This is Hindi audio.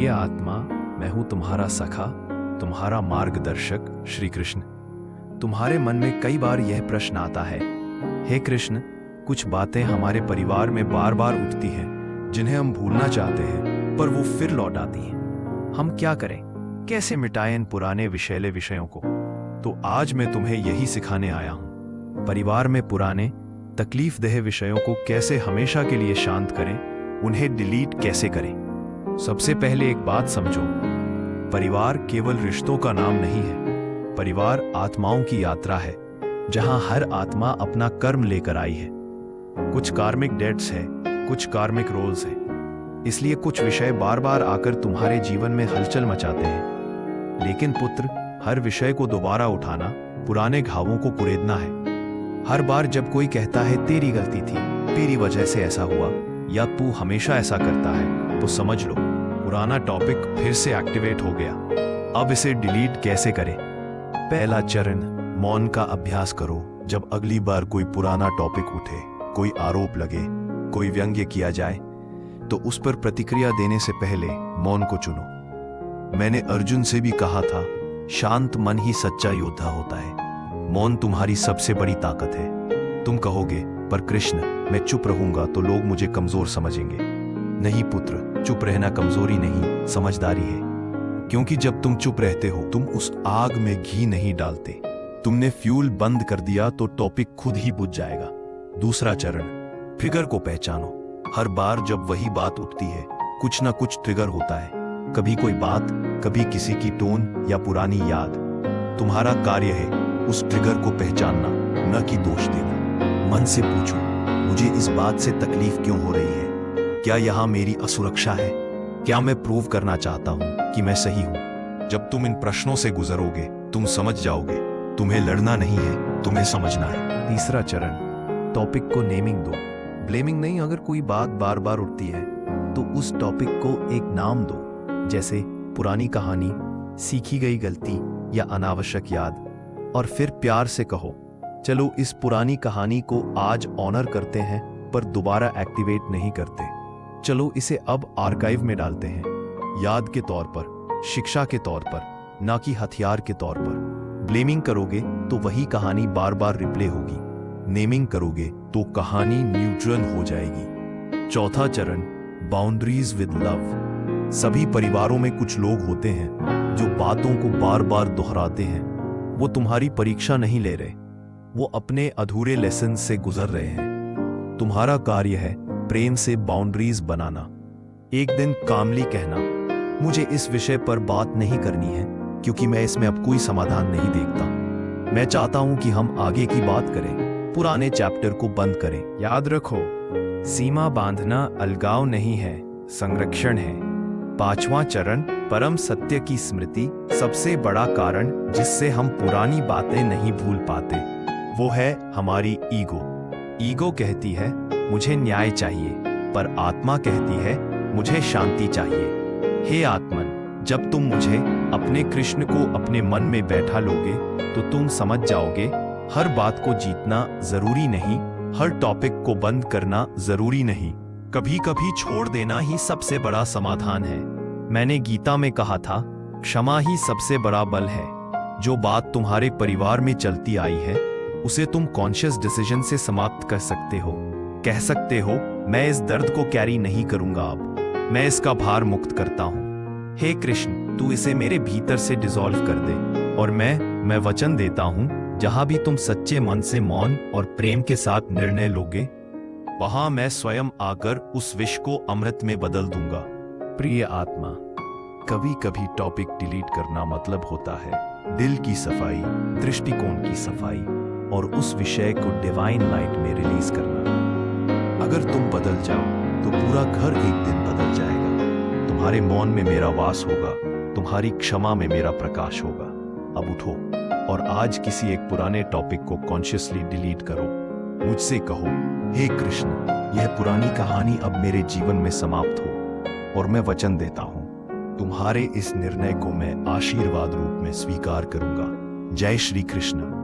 प्रिय आत्मा, मैं हूं तुम्हारा सखा, तुम्हारा मार्गदर्शक श्री कृष्ण। तुम्हारे मन में कई बार यह प्रश्न आता है, हे कृष्ण, कुछ बातें हमारे परिवार में बार बार उठती हैं जिन्हें हम भूलना चाहते हैं पर वो फिर लौट आती हैं। हम क्या करें? कैसे मिटाएं इन पुराने विषैले विषयों को? तो आज मैं तुम्हें यही सिखाने आया हूं। परिवार में पुराने तकलीफदेह विषयों को कैसे हमेशा के लिए शांत करें, उन्हें डिलीट कैसे करें। सबसे पहले एक बात समझो, परिवार केवल रिश्तों का नाम नहीं है। परिवार आत्माओं की यात्रा है, जहां हर आत्मा अपना कर्म लेकर आई है। कुछ कार्मिक डेट्स है, कुछ कार्मिक रोल्स है। इसलिए कुछ विषय बार बार आकर तुम्हारे जीवन में हलचल मचाते हैं। लेकिन पुत्र, हर विषय को दोबारा उठाना पुराने घावों को कुरेदना है। हर बार जब कोई कहता है तेरी गलती थी, तेरी वजह से ऐसा हुआ, या तू हमेशा ऐसा करता है, तो समझ लो पुराना टॉपिक फिर से एक्टिवेट हो गया। अब इसे डिलीट कैसे करें? पहला चरण, मौन का अभ्यास करो। जब अगली बार कोई पुराना टॉपिक उठे, कोई आरोप लगे, कोई व्यंग्य किया जाए, तो उस पर प्रतिक्रिया देने से पहले मौन को चुनो। मैंने अर्जुन से भी कहा था, शांत मन ही सच्चा योद्धा होता है। मौन तुम्हारी सबसे बड़ी ताकत है। तुम कहोगे, पर कृष्ण, मैं चुप रहूंगा तो लोग मुझे कमजोर समझेंगे। नहीं पुत्र, चुप रहना कमजोरी नहीं, समझदारी है। क्योंकि जब तुम चुप रहते हो, तुम उस आग में घी नहीं डालते। तुमने फ्यूल बंद कर दिया तो टॉपिक खुद ही बुझ जाएगा। दूसरा चरण, ट्रिगर को पहचानो। हर बार जब वही बात उठती है, कुछ ना कुछ ट्रिगर होता है। कभी कोई बात, कभी किसी की टोन या पुरानी याद। तुम्हारा कार्य है उस ट्रिगर को पहचानना, न कि दोष देना। मन से पूछो, मुझे इस बात से तकलीफ क्यों हो रही है? क्या यहां मेरी असुरक्षा है? क्या मैं प्रूव करना चाहता हूं कि मैं सही हूं? जब तुम इन प्रश्नों से गुजरोगे, तुम समझ जाओगे तुम्हें लड़ना नहीं है, तुम्हें समझना है। तीसरा चरण, टॉपिक को नेमिंग दो। ब्लेमिंग नहीं। अगर कोई बात बार बार उठती है तो उस टॉपिक को एक नाम दो, जैसे पुरानी कहानी, सीखी गई गलती या अनावश्यक याद। और फिर प्यार से कहो, चलो इस पुरानी कहानी को आज ऑनर करते हैं पर दोबारा एक्टिवेट नहीं करते। चलो इसे अब आर्काइव में डालते हैं, याद के तौर पर, शिक्षा के तौर पर, ना कि हथियार के तौर पर। ब्लेमिंग करोगे तो वही कहानी बार बार रिप्ले होगी। नेमिंग करोगे तो कहानी न्यूट्रल हो जाएगी। चौथा चरण, बाउंड्रीज विद लव। सभी परिवारों में कुछ लोग होते हैं जो बातों को बार बार दोहराते हैं। वो तुम्हारी परीक्षा नहीं ले रहे, वो अपने अधूरे लेसन से गुजर रहे हैं। तुम्हारा कार्य है प्रेम से बाउंड्रीज बनाना। एक दिन कामली कहना, मुझे इस विषय पर बात नहीं करनी है क्योंकि मैं इसमें अब कोई समाधान नहीं देखता। मैं चाहता हूं कि हम आगे की बात करें, पुराने चैप्टर को बंद करें। याद रखो, सीमा बांधना अलगाव नहीं है, संरक्षण है। पांचवा चरण, परम सत्य की स्मृति। सबसे बड़ा कारण जिससे हम पुरानी बातें नहीं भूल पाते, वो है हमारी ईगो। ईगो कहती है मुझे न्याय चाहिए, पर आत्मा कहती है मुझे शांति चाहिए। हे आत्मन, जब तुम मुझे, अपने कृष्ण को अपने मन में बैठा लोगे तो तुम समझ जाओगे हर बात को जीतना जरूरी नहीं, हर टॉपिक को बंद करना जरूरी नहीं। कभी कभी छोड़ देना ही सबसे बड़ा समाधान है। मैंने गीता में कहा था, क्षमा ही सबसे बड़ा बल है। जो बात तुम्हारे परिवार में चलती आई है, उसे तुम कॉन्शियस डिसीजन से समाप्त कर सकते हो। कह सकते हो, मैं इस दर्द को कैरी नहीं करूंगा, अब मैं इसका भार मुक्त करता हूं। हे कृष्ण, तू इसे मेरे भीतर से डिसॉल्व कर दे। और मैं वचन देता हूं, जहां भी तुम सच्चे मन से मौन और प्रेम के साथ निर्णय लोगे, वहां मैं स्वयं आकर उस विष को अमृत में बदल दूंगा। प्रिय आत्मा, कभी कभी टॉपिक डिलीट करना मतलब होता है दिल की सफाई, दृष्टिकोण की सफाई और उस विषय को डिवाइन लाइट में रिलीज करना। अगर तुम बदल जाओ तो पूरा घर एक दिन बदल जाएगा। तुम्हारे मौन में मेरा वास होगा, तुम्हारी क्षमा में मेरा प्रकाश होगा। अब उठो और आज किसी एक पुराने टॉपिक को कॉन्शियसली डिलीट करो। मुझसे कहो, हे कृष्ण, यह पुरानी कहानी अब मेरे जीवन में समाप्त हो। और मैं वचन देता हूं, तुम्हारे इस निर्णय को मैं आशीर्वाद रूप में स्वीकार करूंगा। जय श्री कृष्ण।